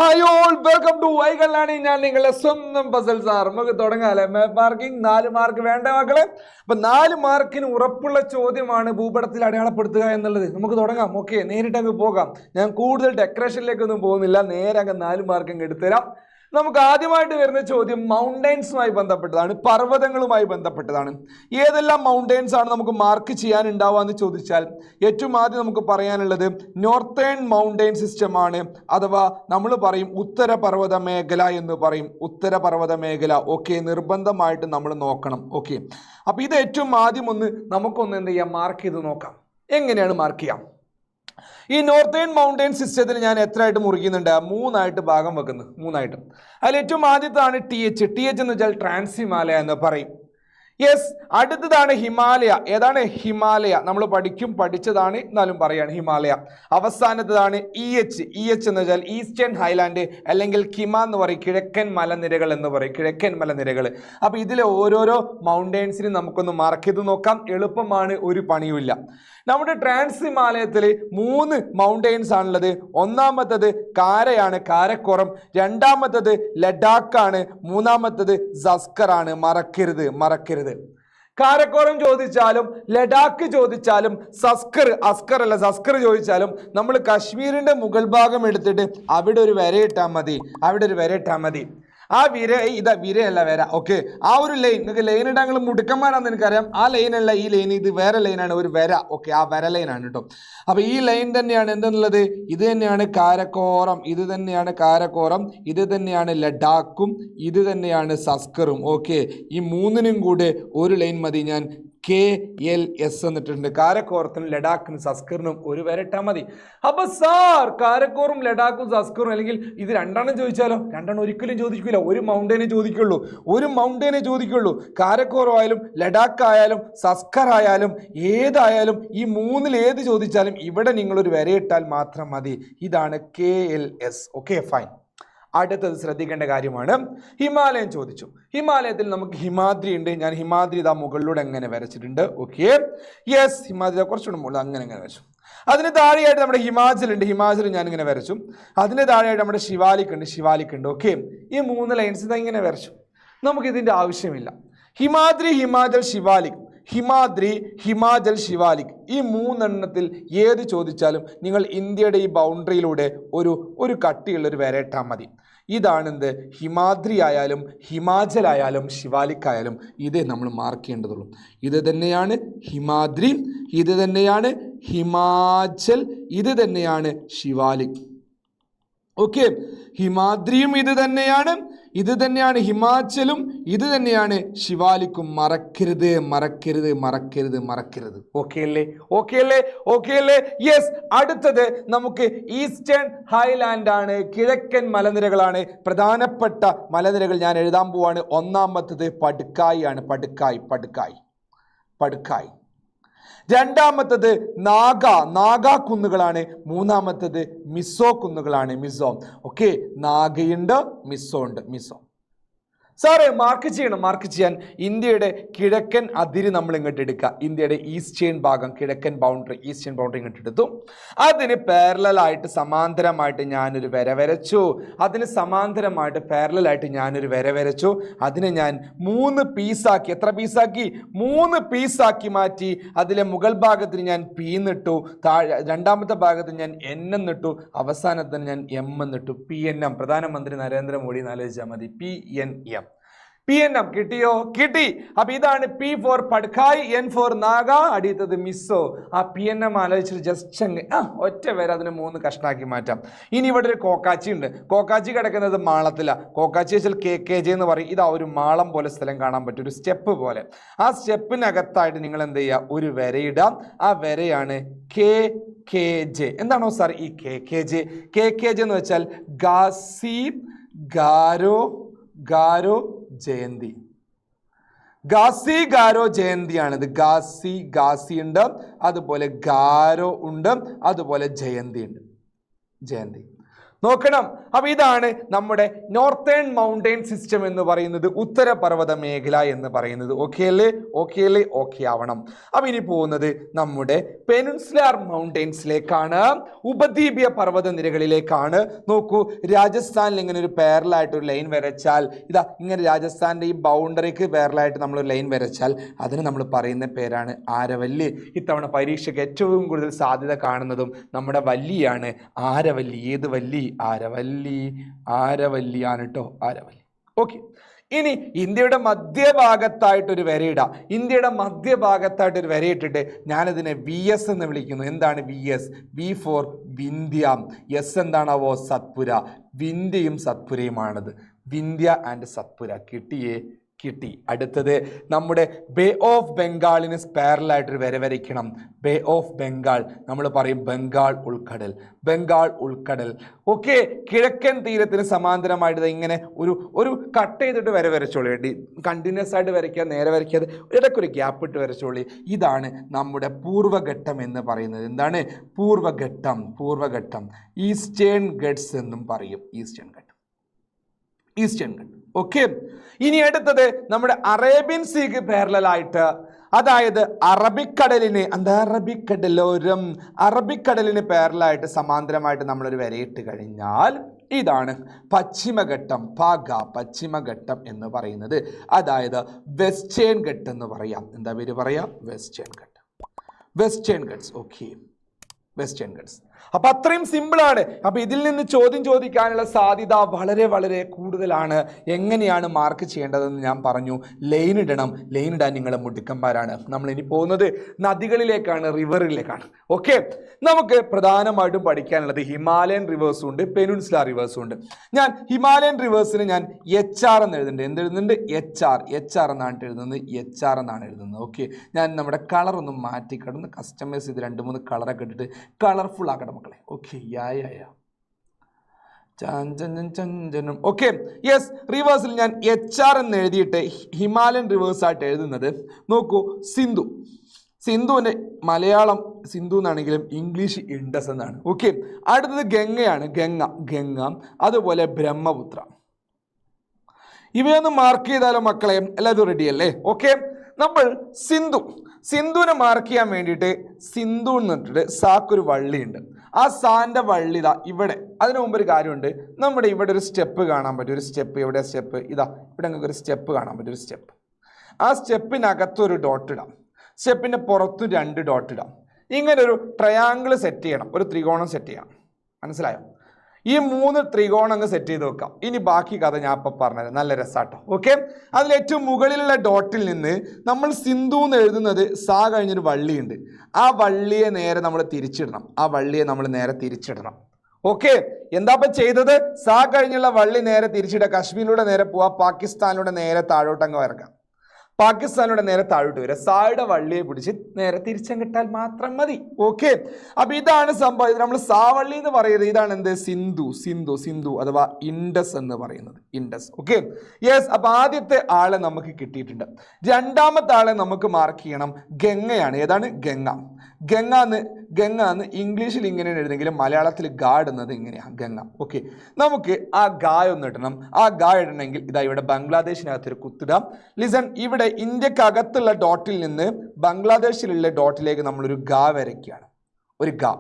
Hi all, welcome to വൈകല്ലാണ്. ഞാൻ നിങ്ങളുടെ സ്വന്തം പസൽ സാർ. നമുക്ക് തുടങ്ങാല്ലേ? മാപ്പ് മാർക്കിംഗ് 4 മാർക്ക് വേണ്ട മക്കളെ. അപ്പൊ 4 മാർക്കിന് ഉറപ്പുള്ള ചോദ്യമാണ് ഭൂപടത്തിൽ അടയാളപ്പെടുത്തുക എന്നുള്ളത്. നമുക്ക് തുടങ്ങാം. ഓക്കെ, നേരിട്ട് അങ്ങ് പോകാം. ഞാൻ കൂടുതൽ ഡെക്കറേഷനിലേക്കൊന്നും പോകുന്നില്ല, നേരെ അങ്ങ് 4 മാർക്ക് അങ്ങ് എടുത്തുതരാം. നമുക്ക് ആദ്യമായിട്ട് വരുന്ന ചോദ്യം മൗണ്ടൈൻസുമായി ബന്ധപ്പെട്ടതാണ്, പർവ്വതങ്ങളുമായി ബന്ധപ്പെട്ടതാണ്. ഏതെല്ലാം മൗണ്ടൈൻസ് ആണ് നമുക്ക് മാർക്ക് ചെയ്യാനുണ്ടാവുക എന്ന് ചോദിച്ചാൽ ഏറ്റവും ആദ്യം നമുക്ക് പറയാനുള്ളത് നോർത്തേൺ മൗണ്ടൈൻ സിസ്റ്റം ആണ്, അഥവാ നമ്മൾ പറയും ഉത്തരപർവ്വത മേഖല എന്ന് പറയും. ഉത്തരപർവ്വത മേഖല ഓക്കെ, നിർബന്ധമായിട്ട് നമ്മൾ നോക്കണം. ഓക്കെ, അപ്പോൾ ഇത് ഏറ്റവും ആദ്യം നമുക്കൊന്ന് എന്ത് ചെയ്യാം, മാർക്ക് ചെയ്ത് നോക്കാം. എങ്ങനെയാണ് മാർക്ക് ചെയ്യാം? ഈ നോർത്തേൺ മൗണ്ടൈൻ സിസ്റ്റത്തിൽ ഞാൻ എത്രയായിട്ട് മുറിക്കുന്നുണ്ട്? 3 ആയിട്ട് ഭാഗം വെക്കുന്നു. 3 ആയിട്ട്. അതിൽ ഏറ്റവും ആദ്യത്താണ് TH. TH എന്ന് വെച്ചാൽ ട്രാൻസ് ഹിമാലയ എന്ന് പറയും. യെസ്, അടുത്തതാണ് ഹിമാലയ. ഏതാണ് ഹിമാലയ? നമ്മൾ പഠിച്ചതാണ്, എന്നാലും പറയാണ് ഹിമാലയ. അവസാനത്തതാണ് EH. EH എന്ന് വെച്ചാൽ ഈസ്റ്റേൺ ഹൈലാൻഡ്, അല്ലെങ്കിൽ ഹിമ എന്ന് പറയും, കിഴക്കൻ മലനിരകൾ എന്ന് പറയും, കിഴക്കൻ മലനിരകൾ. അപ്പോൾ ഇതിലെ ഓരോരോ മൗണ്ടൈൻസിനും നമുക്കൊന്ന് മാർക്ക് ചെയ്ത് നോക്കാം. എളുപ്പമാണ്, ഒരു പണിയുമില്ല. നമ്മുടെ ട്രാൻസ് ഹിമാലയത്തിൽ 3 മൗണ്ടൈൻസ് ആണുള്ളത്. ഒന്നാമത്തത് കാരയാണ്, കാരക്കോറം. രണ്ടാമത്തത് ലഡാക്കാണ്. മൂന്നാമത്തത് സസ്കർ ആണ്. മറക്കരുത്. കാരക്കോറം ചോദിച്ചാലും ലഡാക്ക് ചോദിച്ചാലും സസ്കർ ചോദിച്ചാലും നമ്മൾ കാശ്മീരിന്റെ മുകൾ ഭാഗം എടുത്തിട്ട് അവിടെ ഒരു വരയിട്ടാൽ മതി. ആ വിരയല്ല വര. ഓക്കെ, ആ ഒരു ലൈൻ, നിങ്ങൾക്ക് ലൈൻ ഇടാങ്ങൾ മുടുക്കന്മാരാണെന്ന് എനിക്കറിയാം. ആ ലൈനല്ല ഈ ലൈൻ, ഇത് വേറെ ലൈനാണ്, ഒരു വര. ഓക്കെ, ആ വര ലൈനാണ് കേട്ടോ. അപ്പോൾ ഈ ലൈൻ തന്നെയാണ് എന്തെന്നുള്ളത്, ഇത് തന്നെയാണ് കാരക്കോറം, ഇത് തന്നെയാണ് ലഡാക്കും, ഇത് തന്നെയാണ് സസ്കറും. ഓക്കെ, ഈ 3നും കൂടെ ഒരു ലൈൻ മതി. ഞാൻ KLS എന്നിട്ടുണ്ട്. കാരക്കോറത്തിനും ലഡാക്കിനും സസ്കറിനും ഒരു വര ഇട്ടാൽ മതി. അപ്പൊ സാർ, കാരക്കോറും ലഡാക്കും സസ്കറും, അല്ലെങ്കിൽ ഇത് രണ്ടെണ്ണം ചോദിച്ചാലോ? രണ്ടെണ്ണം ഒരിക്കലും ചോദിക്കില്ല, ഒരു മൗണ്ടൈനെ ചോദിക്കുള്ളൂ. കാരക്കോറം ആയാലും ലഡാക്ക് ആയാലും സസ്കർ ആയാലും ഏതായാലും ഈ 3ൽ ഏത് ചോദിച്ചാലും ഇവിടെ നിങ്ങളൊരു വരയിട്ടാൽ മാത്രം മതി. ഇതാണ് KLS. Okay, fine. അടുത്തത് ശ്രദ്ധിക്കേണ്ട കാര്യമാണ്, ഹിമാലയം ചോദിച്ചു. ഹിമാലയത്തിൽ നമുക്ക് ഹിമാദ്രി ഉണ്ട്. ഞാൻ ഹിമാദ്രി ഇതാ മുകളിലൂടെ എങ്ങനെ വരച്ചിട്ടുണ്ട്. ഓക്കെ, യെസ്, ഹിമാദ്രി കുറച്ചുകൂടെ മുകളിൽ അങ്ങനെ വരച്ചു. അതിന് താഴെയായിട്ട് നമ്മുടെ ഹിമാചൽ ഉണ്ട്. ഹിമാചൽ ഞാൻ ഇങ്ങനെ വരച്ചു. അതിന് താഴെയായിട്ട് നമ്മുടെ ശിവാലിക് ഉണ്ട്. ഓക്കെ, ഈ 3 ലൈൻസ് ഇതാ ഇങ്ങനെ വരച്ചു. നമുക്കിതിൻ്റെ ആവശ്യമില്ല. ഹിമാദ്രി, ഹിമാചൽ, ശിവാലിക്, ഈ 3 എണ്ണത്തിൽ ഏത് ചോദിച്ചാലും നിങ്ങൾ ഇന്ത്യയുടെ ഈ ബൗണ്ടറിയിലൂടെ ഒരു കട്ടിയുള്ളൊരു വരയിട്ടാൽ മതി. ഇതാണെന്ത്, ഹിമാദ്രി ആയാലും ഹിമാചൽ ആയാലും ശിവാലിക് ആയാലും ഇതേ നമ്മൾ മാർക്ക് ചെയ്യേണ്ടതുള്ളൂ. ഇത് തന്നെയാണ് ഹിമാദ്രി, ഇത് തന്നെയാണ് ഹിമാചൽ, ഇത് തന്നെയാണ് ശിവാലിക്. ഓക്കെ, ഹിമാദ്രിയും ഇത് തന്നെയാണ് ഹിമാചലും, ഇത് തന്നെയാണ് ശിവാലിക്കും. മറക്കരുത്. ഓക്കെ അല്ലേ? യെസ്. അടുത്തത് നമുക്ക് ഈസ്റ്റേൺ ഹൈലാൻഡ് ആണ്, കിഴക്കൻ മലനിരകളാണ്. പ്രധാനപ്പെട്ട മലനിരകൾ ഞാൻ എഴുതാൻ പോവാണ്. ഒന്നാമത്തത് പടുക്കായി ആണ്. പടുക്കായി. രണ്ടാമത്തത് നാഗ കുന്നുകളാണ്. മൂന്നാമത്തത് മിസോ കുന്നുകളാണ്. ഓക്കെ, നാഗയുണ്ട്, മിസോ ഉണ്ട്. സാറേ, മാർക്ക് ചെയ്യാൻ ഇന്ത്യയുടെ കിഴക്കൻ അതിര് നമ്മൾ ഇങ്ങോട്ട് എടുക്കുക. ഇന്ത്യയുടെ ഈസ്റ്റേൺ ഭാഗം, ഈസ്റ്റേൺ ബൗണ്ടറി ഇങ്ങോട്ട് എടുത്തു. അതിന് പാരലലായിട്ട് സമാന്തരമായിട്ട് ഞാനൊരു വര വരച്ചു. അതിനെ ഞാൻ 3 പീസാക്കി. എത്ര പീസാക്കി? 3 പീസാക്കി മാറ്റി. അതിലെ മുകൾ ഭാഗത്തിന് ഞാൻ P എന്നിട്ടു, രണ്ടാമത്തെ ഭാഗത്ത് ഞാൻ N എന്നിട്ടു, അവസാനത്തിന് ഞാൻ M എന്നിട്ടു. PNM. പ്രധാനമന്ത്രി നരേന്ദ്രമോദി ആലോചിച്ചാൽ മതി. PNM കിട്ടി. അപ്പൊ ഇതാണ് P ഫോർ പടുക്കായ്, N ഫോർ നാഗ, അടിയത്തത് മിസോ. ആ PNM ആലോചിച്ചിട്ട് ജസ്റ്റ് ഒറ്റ വരെ അതിന് 3 കഷ്ണാക്കി മാറ്റാം. ഇനി ഇവിടെ ഒരു കോക്കാച്ചി ഉണ്ട്. കോക്കാച്ചി കിടക്കുന്നത് മാളത്തിലാണ്. കോക്കാച്ചി വെച്ചാൽ KKJ എന്ന് പറയും. ഇതാ ഒരു മാളം പോലെ സ്ഥലം കാണാൻ പറ്റും, ഒരു സ്റ്റെപ്പ് പോലെ. ആ സ്റ്റെപ്പിനകത്തായിട്ട് നിങ്ങൾ എന്ത് ചെയ്യുക, ഒരു വരയിടാം. ആ വരയാണ് KKJ. എന്താണോ സാർ ഈ KKJ എന്ന് വെച്ചാൽ ഗാസി ഗാരോ ജയന്തി. ജയന്തിയാണിത്. ഗാസി ഉണ്ട്, അതുപോലെ ഗാരോ ഉണ്ട്, അതുപോലെ ജയന്തി ഉണ്ട്. നോക്കണം. അപ്പൊ ഇതാണ് നമ്മുടെ നോർത്തേൺ മൗണ്ടെയിൻ സിസ്റ്റം എന്ന് പറയുന്നത്, ഉത്തരപർവ്വത മേഖല എന്ന് പറയുന്നത്. ഓക്കെ അല്ലേ? ഓക്കെ അല്ലേ? ഓക്കെ ആവണം. അപ്പൊ ഇനി പോകുന്നത് നമ്മുടെ പെനിൻസുലാർ മൗണ്ടെയിൻസിലേക്കാണ്, ഉപദ്വീപീയ പർവ്വത നിരകളിലേക്കാണ്. നോക്കൂ, രാജസ്ഥാനിൽ ഇങ്ങനെ ഒരു പാരലായിട്ട് ഒരു ലൈൻ വരച്ചാൽ, ഇതാ ഇങ്ങനെ രാജസ്ഥാന്റെ ഈ ബൗണ്ടറിക്ക് പാരലായിട്ട് നമ്മൾ ഒരു ലൈൻ വരച്ചാൽ അതിന് നമ്മൾ പറയുന്ന പേരാണ് ആരവല്ലി. ഇത്തവണ പരീക്ഷയ്ക്ക് ഏറ്റവും കൂടുതൽ സാധ്യത കാണുന്നതും നമ്മുടെ വല്ലിയാണ്. ആരവല്ലി. ഏത് വല്ലി? ആരവല്ലി. ആരവല്ലിയാണ് കേട്ടോ, ആരവല്ലി. ഓക്കെ. ഇനി ഇന്ത്യയുടെ മധ്യഭാഗത്തായിട്ടൊരു വരയിടാം. ഇന്ത്യയുടെ മധ്യഭാഗത്തായിട്ടൊരു വരയിട്ടിട്ട് ഞാനതിനെ VS എന്ന് വിളിക്കുന്നു. എന്താണ് VS? V for Vindhya. S എന്താണാവോ? സത്പുര. വിന്ധ്യയും സത്പുരയുമാണത്. വിന്ധ്യ ആൻഡ് സത്പുര. കിട്ടിയേ? കിട്ടി. അടുത്തത് നമ്മുടെ ബേ ഓഫ് ബംഗാളിന് പാരലായിട്ടൊരു വര വരയ്ക്കണം. ബേ ഓഫ് ബംഗാൾ, നമ്മൾ പറയും ബംഗാൾ ഉൾക്കടൽ. ബംഗാൾ ഉൾക്കടൽ. ഓക്കെ. കിഴക്കൻ തീരത്തിന് സമാന്തരമായിട്ട് ഇങ്ങനെ ഒരു കട്ട് ചെയ്തിട്ട് വര വരച്ചോളി. കണ്ടിന്യൂസ് ആയിട്ട് വരയ്ക്കുക, നേരെ വരയ്ക്കാതെ ഇടയ്ക്കൊരു ഗ്യാപ്പ് ഇട്ട് വരച്ചോളി. ഇതാണ് നമ്മുടെ പൂർവ്വഘട്ടം എന്ന് പറയുന്നത്. എന്താണ് പൂർവ്വഘട്ടം? പൂർവ്വഘട്ടം. ഈസ്റ്റേൺ ഗട്ട്സ് എന്നും പറയും. ഈസ്റ്റേൺ ഘട്ടം. ഈസ്റ്റേൺ ഘട്ടം. ഓക്കെ. ഇനി അടുത്തത് നമ്മുടെ അറേബ്യൻ സീക്ക് പാരലായിട്ട്, അതായത് അറബിക്കടലിന്, എന്താ അറബിക്കടലോരം, അറബിക്കടലിന് പാരലായിട്ട് സമാന്തരമായിട്ട് നമ്മളൊരു വരയിട്ട് കഴിഞ്ഞാൽ ഇതാണ് പശ്ചിമഘട്ടം. പശ്ചിമഘട്ടം എന്ന് പറയുന്നത്, അതായത് വെസ്റ്റേൺ ഘട്ടം എന്ന് പറയാം. എന്താ പേര് പറയാം? വെസ്റ്റേൺ ഘട്ടം. Western Ghats. Okay. Western Ghats. അപ്പൊ അത്രയും സിമ്പിളാണ്. അപ്പൊ ഇതിൽ നിന്ന് ചോദ്യം ചോദിക്കാനുള്ള സാധ്യത വളരെ വളരെ കൂടുതലാണ്. എങ്ങനെയാണ് മാർക്ക് ചെയ്യേണ്ടതെന്ന് ഞാൻ പറഞ്ഞു. ലൈൻ ഇടണം. ലൈൻ ഇടാൻ നിങ്ങൾ മുടുക്കന്മാരാണ്. നമ്മൾ ഇനി പോകുന്നത് നദികളിലേക്കാണ്, റിവറിലേക്കാണ്. ഓക്കെ. നമുക്ക് പ്രധാനമായിട്ടും പഠിക്കാനുള്ളത് ഹിമാലയൻ റിവേഴ്സും ഉണ്ട്, പെനിൻസുലാർ റിവേഴ്സും ഉണ്ട്. ഞാൻ ഹിമാലയൻ റിവേഴ്സിന് ഞാൻ HR എന്ന് എഴുതുന്നുണ്ട്. എന്തെഴുതുന്നുണ്ട്? HR എന്നാണ് എഴുതുന്നത്. HR എന്നാണ് എഴുതുന്നത്. ഓക്കെ. ഞാൻ നമ്മുടെ കളർ ഒന്ന് മാറ്റിക്കിടന്ന് കസ്റ്റമൈസ് ചെയ്ത് 2-3 കളറൊക്കെ ഇട്ടിട്ട് കളർഫുൾ ആക്കണം മക്കളെ. ഓക്കെ. ചഞ്ചനും. ഓക്കെ. യെസ്. റിവേഴ്സിൽ ഞാൻ HR എന്ന് എഴുതിയിട്ട് ഹിമാലയൻ റിവേഴ്സ് ആയിട്ട് എഴുതുന്നത്, നോക്കൂ, സിന്ധു. സിന്ധുവിൻ്റെ മലയാളം സിന്ധു എന്നാണെങ്കിലും ഇംഗ്ലീഷ് ഇൻഡസ് എന്നാണ്. ഓക്കെ. അടുത്തത് ഗംഗയാണ്. ഗംഗ. അതുപോലെ ബ്രഹ്മപുത്ര. ഇവയൊന്ന് മാർക്ക് ചെയ്താലോ മക്കളെ? എല്ലാവരും റെഡി അല്ലേ? ഓക്കെ. നമ്മൾ സിന്ധുവിനെ മാർക്ക് ചെയ്യാൻ വേണ്ടിയിട്ട് സിന്ധു എന്നിട്ട് സാക്കൊരു വള്ളിയുണ്ട്. ആ സാൻ്റെ വള്ളി ഇതാ ഇവിടെ. അതിനു മുമ്പ് ഒരു കാര്യമുണ്ട്. നമ്മുടെ ഇവിടെ ഒരു സ്റ്റെപ്പ് കാണാൻ പറ്റും. ഒരു സ്റ്റെപ്പ്. എവിടെ സ്റ്റെപ്പ്? ഇതാ ഇവിടെ നിങ്ങൾക്ക് ഒരു സ്റ്റെപ്പ് കാണാൻ പറ്റും. ഒരു സ്റ്റെപ്പ്. ആ സ്റ്റെപ്പിനകത്തൊരു ഡോട്ട് ഇടാം. സ്റ്റെപ്പിൻ്റെ പുറത്ത് 2 ഡോട്ട് ഇടാം. ഇങ്ങനെ ഒരു ട്രയാങ്കിൾ സെറ്റ് ചെയ്യണം. ഒരു ത്രികോണം സെറ്റ് ചെയ്യണം. മനസ്സിലായോ? ഈ 3 ത്രികോണം അങ്ങ് സെറ്റ് ചെയ്ത് വെക്കാം. ഇനി ബാക്കി കഥ ഞാൻ ഇപ്പം പറഞ്ഞത് നല്ല രസാട്ടോ. ഓക്കെ. അതിൽ ഏറ്റവും മുകളിലുള്ള ഡോട്ടിൽ നിന്ന് നമ്മൾ സിന്ധു എന്ന് എഴുതുന്നത് സാ കഴിഞ്ഞൊരു വള്ളിയുണ്ട്. ആ വള്ളിയെ നേരെ നമ്മൾ തിരിച്ചിടണം. ഓക്കെ. എന്താ ഇപ്പം ചെയ്തത്? സാ കഴിഞ്ഞുള്ള വള്ളി നേരെ തിരിച്ചിടുക. കശ്മീരിലൂടെ നേരെ പോവാ. പാകിസ്ഥാനിലൂടെ നേരെ താഴോട്ടങ്ങ് വരക്കാം. പാകിസ്ഥാനിലൂടെ നേരെ താഴോട്ട് വരിക. സായുടെ വള്ളിയെ പിടിച്ച് നേരെ തിരിച്ചങ്ങിട്ടാൽ മാത്രം മതി. ഓക്കെ. അപ്പൊ ഇതാണ് സംഭവം. ഇത് നമ്മൾ സാവള്ളി എന്ന് പറയുന്നത്. ഇതാണ് എന്ത്? സിന്ധു അഥവാ ഇൻഡസ് എന്ന് പറയുന്നത്. ഇൻഡസ്. ഓക്കെ. യെസ്. അപ്പൊ ആദ്യത്തെ ആളെ നമുക്ക് കിട്ടിയിട്ടുണ്ട്. രണ്ടാമത്തെ ആളെ നമുക്ക് മാർക്ക് ചെയ്യണം. ഗംഗയാണ്. ഏതാണ്? ഗംഗ എന്ന് ഇംഗ്ലീഷിൽ ഇങ്ങനെയാണ് എഴുതെങ്കിലും മലയാളത്തിൽ ഗാ ഇടുന്നത് ഇങ്ങനെയാണ്. ഗംഗ. ഓക്കെ. നമുക്ക് ആ ഗായ ഒന്ന് ഇടണം. ആ ഗാ ഇടണമെങ്കിൽ ഇതാ ഇവിടെ ബംഗ്ലാദേശിനകത്തൊരു കുത്തിടാം. ലിസൺ. ഇവിടെ ഇന്ത്യക്കകത്തുള്ള ഡോട്ടിൽ നിന്ന് ബംഗ്ലാദേശിലുള്ള ഡോട്ടിലേക്ക് നമ്മളൊരു ഗാ വരയ്ക്കുകയാണ്. ഒരു ഗാ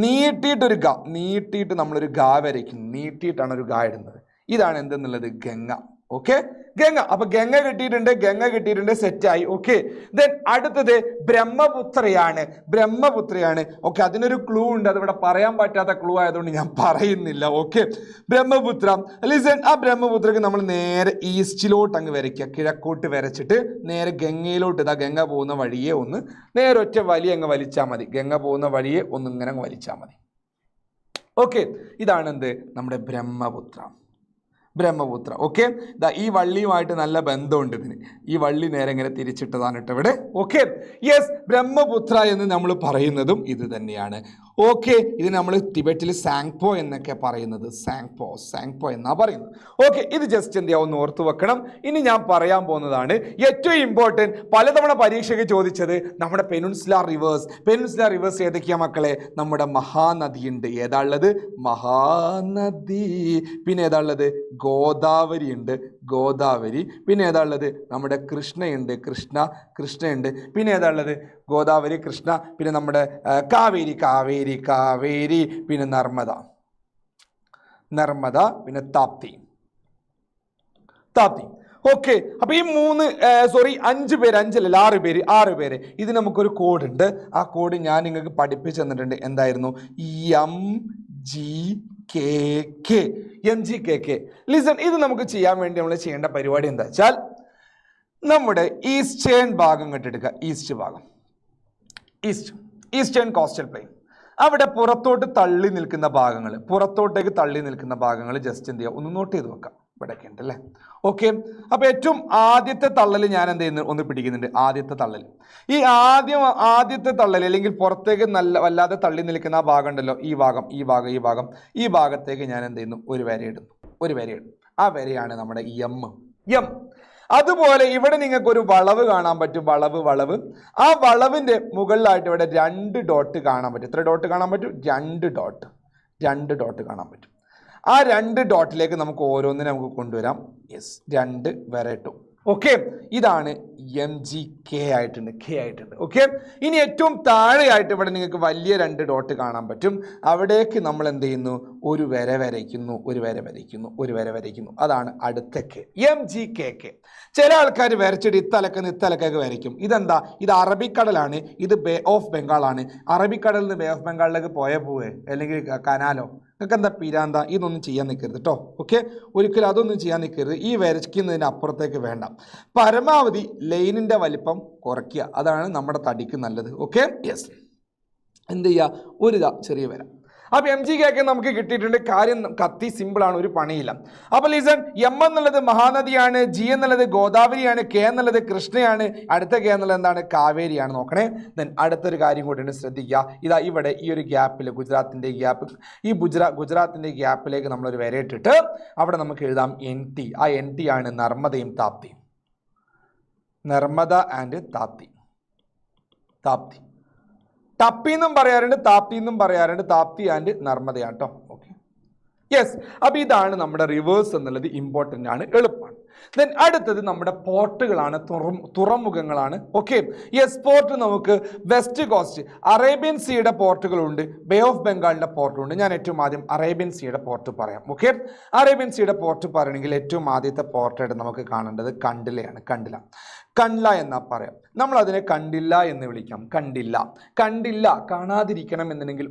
നീട്ടിയിട്ട് നമ്മളൊരു ഗാ വരയ്ക്കുന്നു. നീട്ടിയിട്ടാണ് ഒരു ഗാ ഇടുന്നത്. ഇതാണ് എന്തെന്നുള്ളത്? ഗംഗ. ഓക്കെ. ഗംഗ. അപ്പൊ ഗംഗ കിട്ടിയിട്ടുണ്ട്. സെറ്റായി. ഓക്കെ. ദെൻ അടുത്തത് ബ്രഹ്മപുത്രയാണ്. ഓക്കെ. അതിനൊരു ക്ലൂ ഉണ്ട്. അതിവിടെ പറയാൻ പറ്റാത്ത ക്ലൂ ആയതുകൊണ്ട് ഞാൻ പറയുന്നില്ല. ഓക്കെ. ബ്രഹ്മപുത്ര. ലിസൺ. ആ ബ്രഹ്മപുത്രക്ക് നമ്മൾ നേരെ ഈസ്റ്റിലോട്ട് അങ്ങ് വരയ്ക്കുക. കിഴക്കോട്ട് വരച്ചിട്ട് നേരെ ഗംഗയിലോട്ട്, ഇതാ ഗംഗ പോകുന്ന വഴിയെ ഒന്ന് നേരെ ഒറ്റ വലി അങ്ങ് വലിച്ചാൽ മതി. ഗംഗ പോകുന്ന വഴിയെ ഒന്ന് ഇങ്ങനെ അങ്ങ് വലിച്ചാൽ മതി. ഓക്കെ. ഇതാണ് എന്ത്? നമ്മുടെ ബ്രഹ്മപുത്ര. ഓക്കെ. ഈ വള്ളിയുമായിട്ട് നല്ല ബന്ധമുണ്ട് ഇതിന്. ഈ വള്ളി നേരെ ഇങ്ങനെ തിരിച്ചിട്ടതാണ് കേട്ടോ ഇവിടെ. ഓക്കെ. യെസ്. ബ്രഹ്മപുത്ര എന്ന് നമ്മൾ പറയുന്നതും ഇത് തന്നെയാണ്. ഓക്കെ, ഇത് നമ്മൾ ടിബറ്റിൽ സാങ്പോ എന്നൊക്കെ പറയുന്നത്. സാങ്പോ എന്നാ പറയുന്നത്. ഓക്കെ, ഇത് ജസ്റ്റ് എന്ത് ചെയ്യാവുന്ന ഓർത്ത് വെക്കണം. ഇനി ഞാൻ പറയാൻ പോകുന്നതാണ് ഏറ്റവും ഇമ്പോർട്ടൻറ്റ്, പലതവണ പരീക്ഷയ്ക്ക് ചോദിച്ചത് നമ്മുടെ പെനിൻസുലാർ റിവേഴ്സ് ഏതൊക്കെയാ മക്കളെ? നമ്മുടെ മഹാനദിയുണ്ട്. ഏതാ ഉള്ളത്? മഹാനദി. പിന്നെ ഏതാ ഉള്ളത്? ഗോദാവരി ഉണ്ട്, ഗോദാവരി. പിന്നെ ഏതാ ഉള്ളത്? നമ്മുടെ കൃഷ്ണയുണ്ട്, കൃഷ്ണയുണ്ട്. പിന്നെ ഏതാ ഉള്ളത്? ഗോദാവരി, കൃഷ്ണ. പിന്നെ നമ്മുടെ കാവേരി, പിന്നെ നർമ്മദ, പിന്നെ താപ്തി. ഓക്കെ, അപ്പൊ ഈ 6 പേര് ഇത് നമുക്കൊരു കോഡ് ഉണ്ട്. ആ കോഡ് ഞാൻ നിങ്ങൾക്ക് പഠിപ്പിച്ചു തന്നിട്ടുണ്ട്. എന്തായിരുന്നു? MGKK. ലിസൺ, ഇത് നമുക്ക് ചെയ്യാൻ വേണ്ടി നമ്മൾ ചെയ്യേണ്ട പരിപാടി എന്താ വെച്ചാൽ, നമ്മുടെ ഈസ്റ്റേൺ ഭാഗം കണ്ടെടുക്കുക. ഈസ്റ്റേൺ കോസ്റ്റൽ പ്ലെയിൻ, അവിടെ പുറത്തേക്ക് തള്ളി നിൽക്കുന്ന ഭാഗങ്ങൾ ജസ്റ്റ് എന്ത് ചെയ്യുക, ഒന്ന് നോട്ട് ചെയ്ത് വെക്കാം. ഇവിടെയൊക്കെ ഉണ്ട് അല്ലേ? ഓക്കെ, അപ്പൊ ഏറ്റവും ആദ്യത്തെ തള്ളൽ ഞാൻ എന്ത് ചെയ്യുന്നു, ഒന്ന് പിടിക്കുന്നുണ്ട്. ആദ്യത്തെ തള്ളൽ, ഈ ആദ്യത്തെ തള്ളൽ അല്ലെങ്കിൽ പുറത്തേക്ക് വല്ലാതെ തള്ളി നിൽക്കുന്ന ആ ഭാഗം ഉണ്ടല്ലോ, ഈ ഭാഗത്തേക്ക് ഞാൻ എന്ത് ചെയ്യുന്നു, ഒരു വര ഇടുന്നു. ആ വരയാണ് നമ്മുടെ എം. അതുപോലെ ഇവിടെ നിങ്ങൾക്ക് ഒരു വളവ് കാണാൻ പറ്റും. വളവ്. ആ വളവിന്റെ മുകളിലായിട്ട് ഇവിടെ 2 ഡോട്ട് കാണാൻ പറ്റും. എത്ര ഡോട്ട് കാണാൻ പറ്റും? 2 ഡോട്ട് കാണാൻ പറ്റും. ആ 2 ഡോട്ടിലേക്ക് നമുക്ക് ഓരോന്നിനെ നമുക്ക് കൊണ്ടുവരാം. യെസ്, 2 വര ഇട്ടു. ഓക്കെ, ഇതാണ് MGK ആയിട്ടുണ്ട്. ഓക്കെ, ഇനി ഏറ്റവും താഴെയായിട്ട് ഇവിടെ നിങ്ങൾക്ക് വലിയ 2 ഡോട്ട് കാണാൻ പറ്റും. അവിടേക്ക് നമ്മൾ എന്ത് ചെയ്യുന്നു? ഒരു വര വരയ്ക്കുന്നു. അതാണ് അടുത്ത K, MGKK. ചില ആൾക്കാർ വരച്ചിട്ട് ഇത്തലക്കൊക്കെ വരയ്ക്കും. ഇതെന്താ? ഇത് അറബിക്കടലാണ്, ഇത് ബേ ഓഫ് ബംഗാളാണ്. അറബിക്കടലിൽ നിന്ന് ബേ ഓഫ് ബംഗാളിലേക്ക് പോവേ അല്ലെങ്കിൽ കനാലോ, നിങ്ങൾക്ക് എന്താ പിരാന്ത? ഇതൊന്നും ചെയ്യാൻ നിൽക്കരുത് കേട്ടോ. ഓക്കെ, ഒരിക്കലും അതൊന്നും ചെയ്യാൻ നിൽക്കരുത്. ഈ വരയ്ക്കുന്നതിന് അപ്പുറത്തേക്ക് വേണ്ട. പരമാവധി ലൈനിൻ്റെ വലിപ്പം കുറയ്ക്കുക. അതാണ് നമ്മുടെ തടിക്ക് നല്ലത്. Okay, yes. എന്ത് ചെയ്യുക? ചെറിയ വര. അപ്പൊ MGK നമുക്ക് കിട്ടിയിട്ടുണ്ട്. കാര്യം കത്തി സിമ്പിളാണ്, ഒരു പണിയില്ല. അപ്പൊ ലിസൺ, M എന്നുള്ളത് മഹാനദിയാണ്, G എന്നുള്ളത് ഗോദാവരിയാണ്, K എന്നുള്ളത് കൃഷ്ണയാണ്, അടുത്ത K എന്നുള്ളത് എന്താണ്? കാവേരിയാണ്. നോക്കണേ. ദെൻ അടുത്തൊരു കാര്യം കൂടിയാണ്, ശ്രദ്ധിക്കുക. ഇതാ ഇവിടെ ഈ ഒരു ഗ്യാപ്പിൽ, ഗുജറാത്തിന്റെ ഗ്യാപ്പിലേക്ക് നമ്മളൊരു വരയിട്ടിട്ട് അവിടെ നമുക്ക് എഴുതാം NT. ആ NT ആണ് നർമ്മദയും താപ്തിയും. നർമ്മദ ആൻഡ് താപ്തി. ടപ്പി എന്നും പറയാറുണ്ട്, താപ്തി എന്നും പറയാറുണ്ട്. താപ്തി ആൻഡ് നർമ്മദയാണ് കേട്ടോ. Okay, yes. അപ്പൊ ഇതാണ് നമ്മുടെ റിവേഴ്സ് എന്നുള്ളത്. ഇമ്പോർട്ടൻ്റ് ആണ്, എളുപ്പമാണ്. ദെൻ അടുത്തത് നമ്മുടെ പോർട്ടുകളാണ്, തുറമുഖങ്ങളാണ്. Okay, yes. പോർട്ട് നമുക്ക് വെസ്റ്റ് കോസ്റ്റ്, അറേബ്യൻ സീയുടെ പോർട്ടുകളുണ്ട്, ബേ ഓഫ് ബംഗാളിന്റെ പോർട്ടുണ്ട്. ഞാൻ ഏറ്റവും ആദ്യം അറേബ്യൻ സീയുടെ പോർട്ട് പറയാം. ഓക്കെ, അറേബ്യൻ സീയുടെ പോർട്ട് പറയണമെങ്കിൽ ഏറ്റവും ആദ്യത്തെ പോർട്ടായിട്ട് നമുക്ക് കാണേണ്ടത് കണ്ടിലയാണ്. കണ്ട്ല എന്നാ പറയാം. നമ്മൾ അതിനെ കണ്ടില്ല എന്ന് വിളിക്കാം. കണ്ടില്ല കാണാതിരിക്കണം എന്നുണ്ടെങ്കിൽ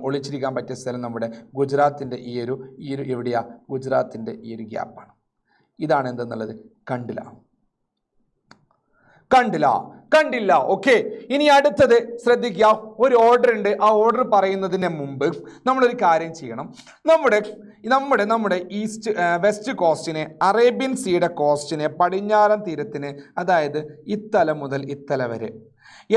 ഒളിച്ചിരിക്കാൻ പറ്റിയ സ്ഥലം നമ്മുടെ ഗുജറാത്തിന്റെ ഈ ഒരു എവിടെയാ? ഗുജറാത്തിന്റെ ഈ ഒരു ഗ്യാപ്പാണ്. ഇതാണ് എന്തെന്നുള്ളത്? കണ്ടില്ല. ഓക്കെ, ഇനി അടുത്തത് ശ്രദ്ധിക്കുക. ഒരു ഓർഡർ ഉണ്ട്. ആ ഓർഡർ പറയുന്നതിന് മുമ്പ് നമ്മളൊരു കാര്യം ചെയ്യണം. നമ്മുടെ വെസ്റ്റ് കോസ്റ്റിനെ, അറേബ്യൻ സീയുടെ കോസ്റ്റിനെ, പടിഞ്ഞാറൻ തീരത്തിന്, അതായത് ഇത്തല മുതൽ ഇത്തല വരെ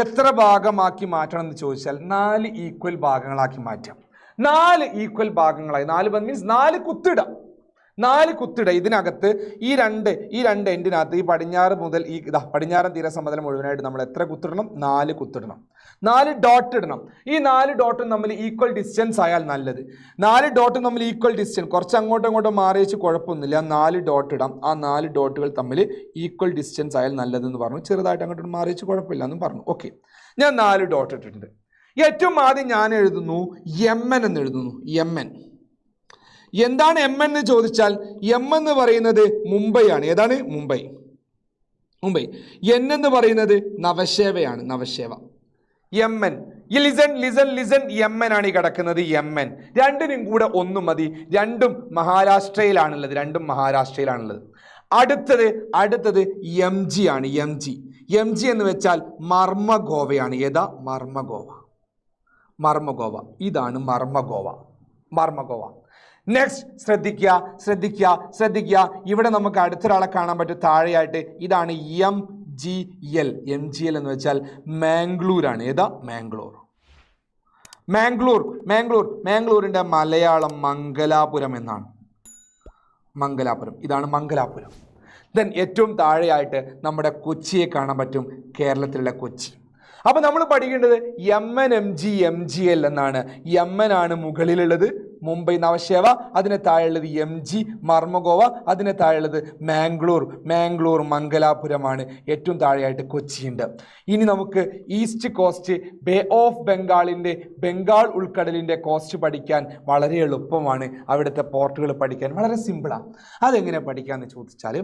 എത്ര ഭാഗമാക്കി മാറ്റണം എന്ന് ചോദിച്ചാൽ 4 ഈക്വൽ ഭാഗങ്ങളാക്കി മാറ്റാം. 4 ഈക്വൽ ഭാഗങ്ങളായി, 4 മീൻസ് 4 കുത്തിടാം. 4 കുത്തിട. ഇതിനകത്ത് ഈ രണ്ട് എൻഡിനകത്ത് ഈ പടിഞ്ഞാറ് മുതൽ ഈ പടിഞ്ഞാറൻ തീരസമതലം മുഴുവനായിട്ട് നമ്മൾ എത്ര കുത്തിടണം? 4 കുത്തിടണം. 4 ഡോട്ട് ഇടണം. ഈ 4 ഡോട്ടും തമ്മിൽ ഈക്വൽ ഡിസ്റ്റൻസ് ആയാൽ നല്ലത്. 4 ഡോട്ടും തമ്മിൽ ഈക്വൽ ഡിസ്റ്റൻസ്, കുറച്ച് അങ്ങോട്ടും ഇങ്ങോട്ടും മാറി വെച്ച് കുഴപ്പമൊന്നുമില്ല. 4 ഡോട്ട് ഇടാം. ആ 4 ഡോട്ടുകൾ തമ്മിൽ ഈക്വൽ ഡിസ്റ്റൻസ് ആയാൽ നല്ലതെന്ന് പറഞ്ഞു. ചെറുതായിട്ട് അങ്ങോട്ടും മാറി വെച്ച് കുഴപ്പമില്ല എന്നും പറഞ്ഞു. ഓക്കെ, ഞാൻ 4 ഡോട്ട് ഇട്ടിട്ടുണ്ട്. ഏറ്റവും ആദ്യം ഞാൻ എഴുതുന്നു MN എന്ന് എഴുതുന്നു. എന്താണ് M എന്ന് ചോദിച്ചാൽ, M എന്ന് പറയുന്നത് മുംബൈ ആണ്. ഏതാണ്? മുംബൈ. N എന്ന് പറയുന്നത് നവശേവയാണ്. MN. ലിസൺ MN ആണ് ഈ കിടക്കുന്നത്. MN രണ്ടിനും കൂടെ 1 മതി. രണ്ടും മഹാരാഷ്ട്രയിലാണുള്ളത്. അടുത്തത് MG ആണ്. MG എന്ന് വെച്ചാൽ മർമ്മഗോവയാണ്. ഏതാ? മർമ്മഗോവ. ഇതാണ് മർമ്മഗോവ. നെക്സ്റ്റ് ശ്രദ്ധിക്കുക. ഇവിടെ നമുക്ക് അടുത്തൊരാളെ കാണാൻ പറ്റും താഴെയായിട്ട്. ഇതാണ് MGL എന്ന് വെച്ചാൽ മാംഗ്ലൂർ ആണ്. ഏതാ? മാംഗ്ലൂരിൻ്റെ മലയാളം മംഗലാപുരം എന്നാണ്. മംഗലാപുരം, ഇതാണ് മംഗലാപുരം. ദെൻ ഏറ്റവും താഴെയായിട്ട് നമ്മുടെ കൊച്ചിയെ കാണാൻ പറ്റും, കേരളത്തിലുള്ള കൊച്ചി. അപ്പോൾ നമ്മൾ പഠിക്കേണ്ടത് MNMG എന്നാണ്. ആണ് മുകളിലുള്ളത്, മുംബൈ നവശേവ, അതിന് താഴെയുള്ളത് MG മർമഗോവ, അതിന് താഴെയുള്ളത് മാംഗ്ലൂർ മംഗലാപുരമാണ്. ഏറ്റവും താഴെയായിട്ട് കൊച്ചിയുണ്ട്. ഇനി നമുക്ക് ഈസ്റ്റ് കോസ്റ്റ്, ബേ ഓഫ് ബംഗാളിൻ്റെ, ബംഗാൾ ഉൾക്കടലിൻ്റെ കോസ്റ്റ് പഠിക്കാൻ വളരെ എളുപ്പമാണ്. അവിടുത്തെ പോർട്ടുകൾ പഠിക്കാൻ വളരെ സിമ്പിളാണ്. അതെങ്ങനെ പഠിക്കാമെന്ന് ചോദിച്ചാൽ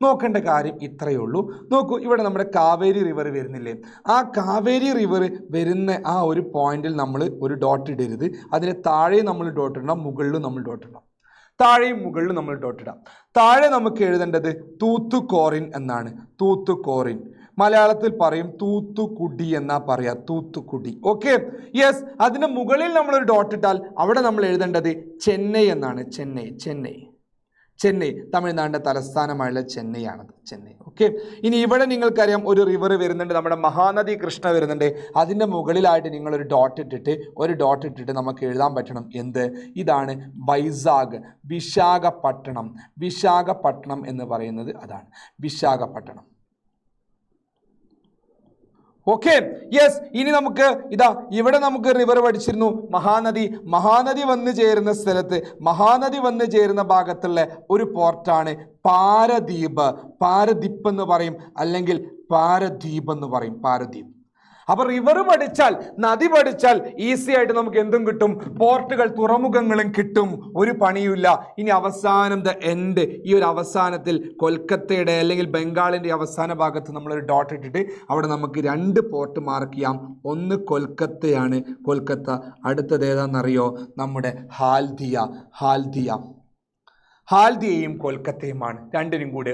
നോക്കേണ്ട കാര്യം ഇത്രയേ ഉള്ളൂ. നോക്കൂ, ഇവിടെ നമ്മുടെ കാവേരി റിവർ വരുന്നില്ലേ? ആ കാവേരി റിവർ വരുന്ന ആ ഒരു പോയിന്റിൽ നമ്മൾ ഒരു ഡോട്ട് ഇടരുത്. അതിന് താഴെ നമ്മൾ ഡോട്ട് ഇടണം, മുകളിലും നമ്മൾ ഡോട്ട് ഇടണം. താഴെയും മുകളിലും നമ്മൾ ഡോട്ട് ഇടാം. താഴെ നമുക്ക് എഴുതേണ്ടത് തൂത്തുക്കോറിൻ എന്നാണ്. തൂത്തുക്കോറിൻ മലയാളത്തിൽ പറയും തൂത്തുക്കുടി എന്നാ പറയാ, തൂത്തുക്കുടി. Okay, yes. അതിന് മുകളിൽ നമ്മളൊരു ഡോട്ട് ഇട്ടാൽ അവിടെ നമ്മൾ എഴുതേണ്ടത് ചെന്നൈ എന്നാണ്. ചെന്നൈ തമിഴ്നാടിൻ്റെ തലസ്ഥാനമായുള്ള ചെന്നൈയാണത്, ചെന്നൈ. ഓക്കെ, ഇനി ഇവിടെ നിങ്ങൾക്കറിയാം ഒരു റിവർ വരുന്നുണ്ട്, നമ്മുടെ മഹാനദി കൃഷ്ണ വരുന്നുണ്ട്. അതിൻ്റെ മുകളിലായിട്ട് നിങ്ങളൊരു ഡോട്ട് ഇട്ടിട്ട് നമുക്ക് എഴുതാൻ പറ്റണം എന്ത്? ഇതാണ് വൈസാഗ്, വിശാഖപട്ടണം എന്ന് പറയുന്നത് അതാണ്, വിശാഖപട്ടണം. Okay, yes. ഇനി നമുക്ക് ഇവിടെ നമുക്ക് റിവർ പഠിച്ചിരുന്നു, മഹാനദി വന്ന് ചേരുന്ന സ്ഥലത്ത്, മഹാനദി വന്ന് ചേരുന്ന ഭാഗത്തുള്ള ഒരു പോർട്ടാണ് പാരദീപ് എന്ന് പറയും, അല്ലെങ്കിൽ പാരദ്വീപ് എന്ന് പറയും, പാരദ്വീപ്. അപ്പോൾ റിവർ പഠിച്ചാൽ, നദി പഠിച്ചാൽ ഈസി ആയിട്ട് നമുക്ക് എന്തും കിട്ടും, പോർട്ടുകൾ, തുറമുഖങ്ങളും കിട്ടും, ഒരു പണിയുമില്ല. ഇനി അവസാനം എൻഡ്, ഈ ഒരു അവസാനത്തിൽ കൊൽക്കത്തയുടെ അല്ലെങ്കിൽ ബംഗാളിൻ്റെ അവസാന ഭാഗത്ത് നമ്മളൊരു ഡോട്ട് ഇട്ടിട്ട് അവിടെ നമുക്ക് 2 പോർട്ട് മാർക്ക് ചെയ്യാം. ഒന്ന് കൊൽക്കത്തയാണ്, കൊൽക്കത്ത. അടുത്തത് ഏതാണെന്നറിയോ? നമ്മുടെ ഹാൽദിയയും കൊൽക്കത്തയുമാണ്. രണ്ടിനും കൂടെ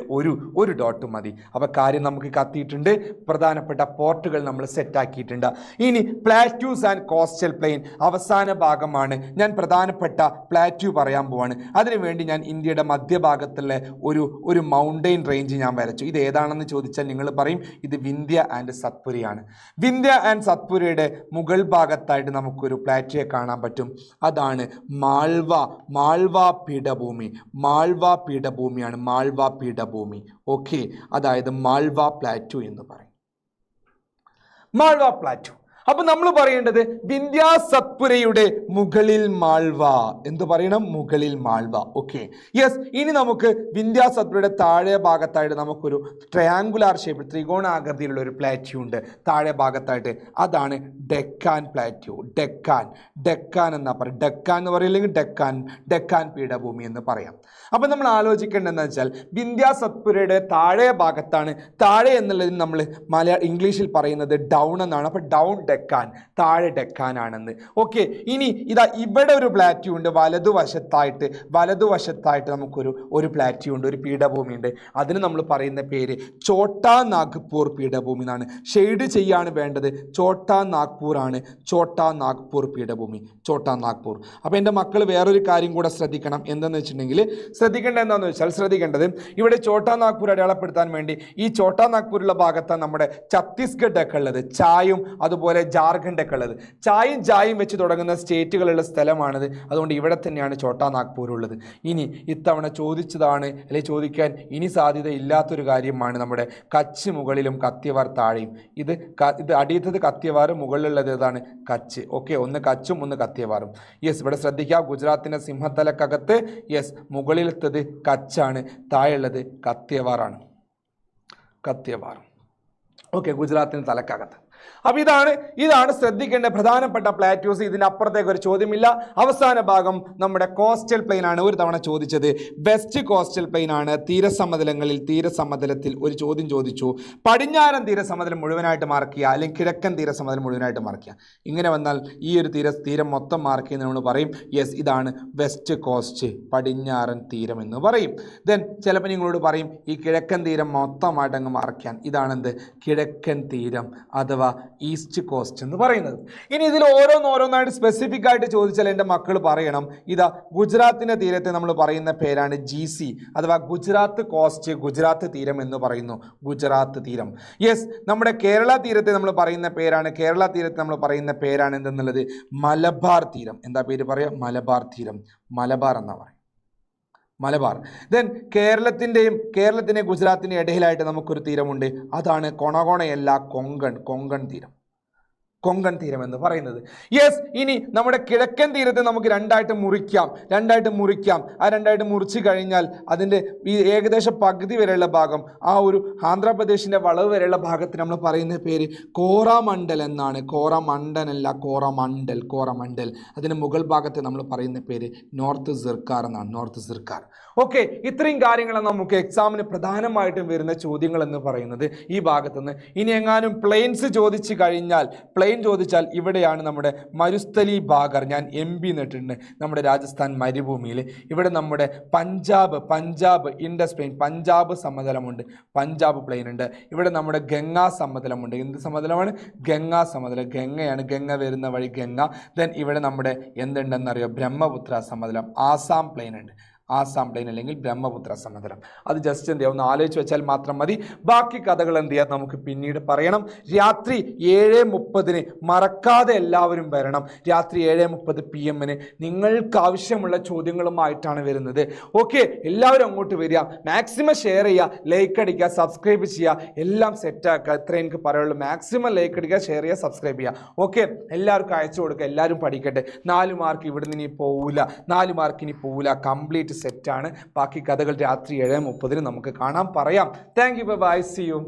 ഒരു ഡോട്ട് മതി. അപ്പോൾ കാര്യം നമുക്ക് കത്തിയിട്ടുണ്ട്, പ്രധാനപ്പെട്ട പോർട്ടുകൾ നമ്മൾ സെറ്റാക്കിയിട്ടുണ്ട്. ഇനി പ്ലാറ്റ്യൂസ് ആൻഡ് കോസ്റ്റൽ പ്ലെയിൻ അവസാന ഭാഗമാണ്. ഞാൻ പ്രധാനപ്പെട്ട പ്ലാറ്റ്യൂ പറയാൻ പോവാണ്. അതിനുവേണ്ടി ഞാൻ ഇന്ത്യയുടെ മധ്യഭാഗത്തുള്ള ഒരു മൗണ്ടെയിൻ റേഞ്ച് ഞാൻ വരച്ചു. ഇത് ഏതാണെന്ന് ചോദിച്ചാൽ നിങ്ങൾ പറയും ഇത് വിന്ധ്യ ആൻഡ് സത്പുരയാണ്. വിന്ധ്യ ആൻഡ് സത്പുരയുടെ മുകൾ ഭാഗത്തായിട്ട് നമുക്കൊരു പ്ലാറ്റ്യൂയെ കാണാൻ പറ്റും. അതാണ് മാൾവ പീഠഭൂമിയാണ്, മാൾവ പീഠഭൂമി. ഓക്കെ, അതായത് മാൾവ പ്ലാറ്റ്യൂ എന്ന് പറയും, മാൾവ പ്ലാറ്റ്യൂ. അപ്പൊ നമ്മൾ പറയേണ്ടത് വിന്ധ്യ സത്പുരയുടെ മുകളിൽ മാൾവ എന്ത് പറയണം? മുകളിൽ മാൾവ. Okay, yes. ഇനി നമുക്ക് വിന്ധ്യ സത്പുരയുടെ താഴെ ഭാഗത്തായിട്ട് നമുക്കൊരു ട്രയാങ്കുലാർ ഷേപ്പ്, ത്രികോണാകൃതിയിലുള്ള ഒരു പ്ലാറ്റ്യൂ ഉണ്ട് താഴെ ഭാഗത്തായിട്ട്. അതാണ് ഡെക്കാൻ പ്ലാറ്റ്യൂ. ഡെക്കാൻ എന്നാ പറയും, ഡെക്കാൻ എന്ന് പറയില്ലെങ്കിൽ ഡെക്കാൻ പീഠഭൂമി എന്ന് പറയാം. അപ്പൊ നമ്മൾ ആലോചിക്കേണ്ടതെന്ന് വെച്ചാൽ വിന്ധ്യ സത്പുരയുടെ താഴെ ഭാഗത്താണ്. താഴെ എന്നുള്ളതിന് നമ്മൾ ഇംഗ്ലീഷിൽ പറയുന്നത് ഡൗൺ എന്നാണ്. അപ്പൊ ഡൗൺ ഡെക്കാൻ, താഴെ ഡെക്കാനാണെന്ന്. ഓക്കെ, ഇനി ഇവിടെ ഒരു പ്ലാറ്റ്യൂ ഉണ്ട്, വലതുവശത്തായിട്ട് നമുക്കൊരു പ്ലാറ്റ്യൂ ഉണ്ട്, ഒരു പീഠഭൂമി ഉണ്ട്. അതിന് നമ്മൾ പറയുന്ന പേര് ചോട്ടാ നാഗ്പൂർ പീഠഭൂമി എന്നാണ്. ഷെയ്ഡ് ചെയ്യാണ് വേണ്ടത്, ചോട്ടാ നാഗ്പൂർ ആണ്, ചോട്ടാ നാഗ്പൂർ പീഠഭൂമി, ചോട്ടാ നാഗ്പൂർ. അപ്പോൾ എൻ്റെ മക്കൾ വേറൊരു കാര്യം കൂടെ ശ്രദ്ധിക്കണം. എന്താണെന്ന് വെച്ചിട്ടുണ്ടെങ്കിൽ ശ്രദ്ധിക്കേണ്ടത് ഇവിടെ ചോട്ടാ നാഗ്പൂർ അടയാളപ്പെടുത്താൻ വേണ്ടി ഈ ചോട്ടാ നാഗ്പൂരിലുള്ള ഭാഗത്താണ് നമ്മുടെ ഛത്തീസ്ഗഡ് ഒക്കെ ഉള്ളത്, ചായും അതുപോലെ ജാർഖണ്ഡ് ഒക്കെ ഉള്ളത്. ചായും വെച്ച് തുടങ്ങുന്ന സ്റ്റേറ്റുകളുള്ള സ്ഥലമാണിത്. അതുകൊണ്ട് ഇവിടെ തന്നെയാണ് ചോട്ടാ നാഗ്പൂർ ഉള്ളത്. ഇനി ഇത്തവണ ചോദിച്ചതാണ്, അല്ലെങ്കിൽ ചോദിക്കാൻ ഇനി സാധ്യത ഇല്ലാത്തൊരു കാര്യമാണ് നമ്മുടെ കച്ച് മുകളിലും കത്തിയവാർ താഴെയും. ഇത് അടിയത്തത് കത്തിയവാർ, മുകളിലുള്ളത് ഏതാണ്? കച്ച്. ഓക്കെ, ഒന്ന് കച്ചും ഒന്ന് കത്തിയവാറും. യെസ്, ഇവിടെ ശ്രദ്ധിക്കുക, ഗുജറാത്തിൻ്റെ സിംഹത്തലക്കകത്ത് യെസ് മുകളിലത്തത് കച്ചാണ്, താഴെയുള്ളത് കത്തിയവാറാണ്, കത്തിയവാർ. ഓക്കെ, ഗുജറാത്തിൻ്റെ തലക്കകത്ത്. അപ്പോൾ ഇതാണ് ശ്രദ്ധിക്കേണ്ട പ്രധാനപ്പെട്ട പ്ലാറ്റ്യൂസ്. ഇതിനപ്പുറത്തേക്ക് ഒരു ചോദ്യമില്ല. അവസാന ഭാഗം നമ്മുടെ കോസ്റ്റൽ പ്ലെയിൻ ആണ്. ഒരു തവണ ചോദിച്ചത് വെസ്റ്റ് കോസ്റ്റൽ പ്ലെയിൻ ആണ്. തീരസമതലത്തിൽ ഒരു ചോദ്യം ചോദിച്ചു, പടിഞ്ഞാറൻ തീരസമതലം മുഴുവനായിട്ട് മാർക്ക് ചെയ്യുക, അല്ലെങ്കിൽ കിഴക്കൻ തീരസമതലം മുഴുവനായിട്ട് മാർക്ക് ചെയ്യുക. ഇങ്ങനെ വന്നാൽ ഈ ഒരു തീരം മൊത്തം മാർക്ക് ചെയ്യുന്ന നമ്മൾ പറയും യെസ് ഇതാണ് വെസ്റ്റ് കോസ്റ്റ്, പടിഞ്ഞാറൻ തീരം എന്ന് പറയും. ദെൻ ചിലപ്പോൾ നിങ്ങളോട് പറയും ഈ കിഴക്കൻ തീരം മൊത്തമായിട്ട് അങ്ങ് മാർക്ക് ചെയ്യാൻ. ഇതാണെന്ത്? കിഴക്കൻ തീരം അഥവാ ഈസ്റ്റ് കോസ്റ്റ് എന്ന് പറയുന്നത്. ഇനി ഇതിൽ ഓരോന്നോരോന്നായിട്ട് സ്പെസിഫിക് ആയിട്ട് ചോദിച്ചാൽ എൻ്റെ മക്കൾ പറയണം. ഇതാ ഗുജറാത്തിൻ്റെ തീരത്തെ നമ്മൾ പറയുന്ന പേരാണ് GC അഥവാ ഗുജറാത്ത് കോസ്റ്റ്, ഗുജറാത്ത് തീരം എന്ന് പറയുന്നു. ഗുജറാത്ത് തീരം. യെസ്, നമ്മുടെ കേരള തീരത്തെ നമ്മൾ പറയുന്ന പേരാണ്, കേരള തീരത്തെ നമ്മൾ പറയുന്ന പേരാണ് എന്തെന്നുള്ളത് മലബാർ തീരം. എന്താ പേര് പറയുക? മലബാർ തീരം. മലബാർ എന്നാ പറയും, മലബാർ. ദെൻ കേരളത്തിൻ്റെ ഗുജറാത്തിൻ്റെ ഇടയിലായിട്ട് നമുക്കൊരു തീരമുണ്ട്. അതാണ് കൊണകൊണയല്ല കൊങ്കൺ തീരം. കൊങ്കൺ തീരം എന്ന് പറയുന്നത്. യെസ്, ഇനി നമ്മുടെ കിഴക്കൻ തീരത്തെ നമുക്ക് രണ്ടായിട്ട് മുറിക്കാം. ആ രണ്ടായിട്ട് മുറിച്ച് കഴിഞ്ഞാൽ അതിൻ്റെ ഈ ഏകദേശം പകുതി വരെയുള്ള ഭാഗം, ആ ഒരു ആന്ധ്രാപ്രദേശിൻ്റെ വളവ് വരെയുള്ള ഭാഗത്തിന് നമ്മൾ പറയുന്ന പേര് കോറാമണ്ഡൽ എന്നാണ്. കോറമണ്ഡലല്ല, കോറമണ്ഡൽ. അതിന് മുകൾ ഭാഗത്തെ നമ്മൾ പറയുന്ന പേര് നോർത്ത് സിർക്കാർ എന്നാണ്. നോർത്ത് സിർക്കാർ. ഓക്കെ, ഇത്രയും കാര്യങ്ങളാണ് നമുക്ക് എക്സാമിന് പ്രധാനമായിട്ടും വരുന്ന ചോദ്യങ്ങൾ എന്ന് പറയുന്നത് ഈ ഭാഗത്തുനിന്ന്. ഇനി എങ്ങാനും പ്ലെയിൻസ് ചോദിച്ചു കഴിഞ്ഞാൽ, ചോദിച്ചാൽ ഇവിടെയാണ് നമ്മുടെ മരുസ്ഥലി ബാഗർ. ഞാൻ MP എന്നിട്ടുണ്ട് നമ്മുടെ രാജസ്ഥാൻ മരുഭൂമിയിൽ. ഇവിടെ നമ്മുടെ പഞ്ചാബ് ഇൻഡസ് പ്ലെയിൻ, പഞ്ചാബ് സമതലമുണ്ട്, പഞ്ചാബ് പ്ലെയിൻ ഉണ്ട്. ഇവിടെ നമ്മുടെ ഗംഗാ സമതലമുണ്ട്. എന്ത് സമതലമാണ്? ഗംഗാ സമതലം. ഗംഗയാണ്, ഗംഗ വരുന്ന വഴി ഗംഗ. ദെൻ ഇവിടെ നമ്മുടെ എന്തുണ്ടെന്നറിയോ? ബ്രഹ്മപുത്ര സമതലം. ആസാം പ്ലെയിൻ ഉണ്ട്, ആസാം പ്ലെയിൻ അല്ലെങ്കിൽ ബ്രഹ്മപുത്ര സമതലം. അത് ജസ്റ്റ് എന്ത് ചെയ്യുക, ഒന്ന് ആലോചിച്ച് വെച്ചാൽ മാത്രം മതി. ബാക്കി കഥകൾ എന്ത് ചെയ്യാം, നമുക്ക് പിന്നീട് പറയണം. രാത്രി 7:30 മറക്കാതെ എല്ലാവരും വരണം. രാത്രി 7:30 PM നിങ്ങൾക്ക് ആവശ്യമുള്ള ചോദ്യങ്ങളുമായിട്ടാണ് വരുന്നത്. ഓക്കെ, എല്ലാവരും അങ്ങോട്ട് വരിക, മാക്സിമം ഷെയർ ചെയ്യുക, ലൈക്ക് അടിക്കുക, സബ്സ്ക്രൈബ് ചെയ്യുക, എല്ലാം സെറ്റാക്കുക. ഇത്രയും എനിക്ക് പറയുള്ളൂ. മാക്സിമം ലൈക്ക് അടിക്കുക, ഷെയർ ചെയ്യുക, സബ്സ്ക്രൈബ് ചെയ്യുക. ഓക്കെ, എല്ലാവർക്കും അയച്ചു കൊടുക്കുക, എല്ലാവരും പഠിക്കട്ടെ. 4 മാർക്ക് ഇവിടുന്ന് ഇനി പോവില്ല, 4 മാർക്ക് ഇനി പോവില്ല, കംപ്ലീറ്റ് സെറ്റാണ്. ബാക്കി കഥകൾ രാത്രി 7:30 നമുക്ക് കാണാം, പറയാം. Thank you, bye, see U.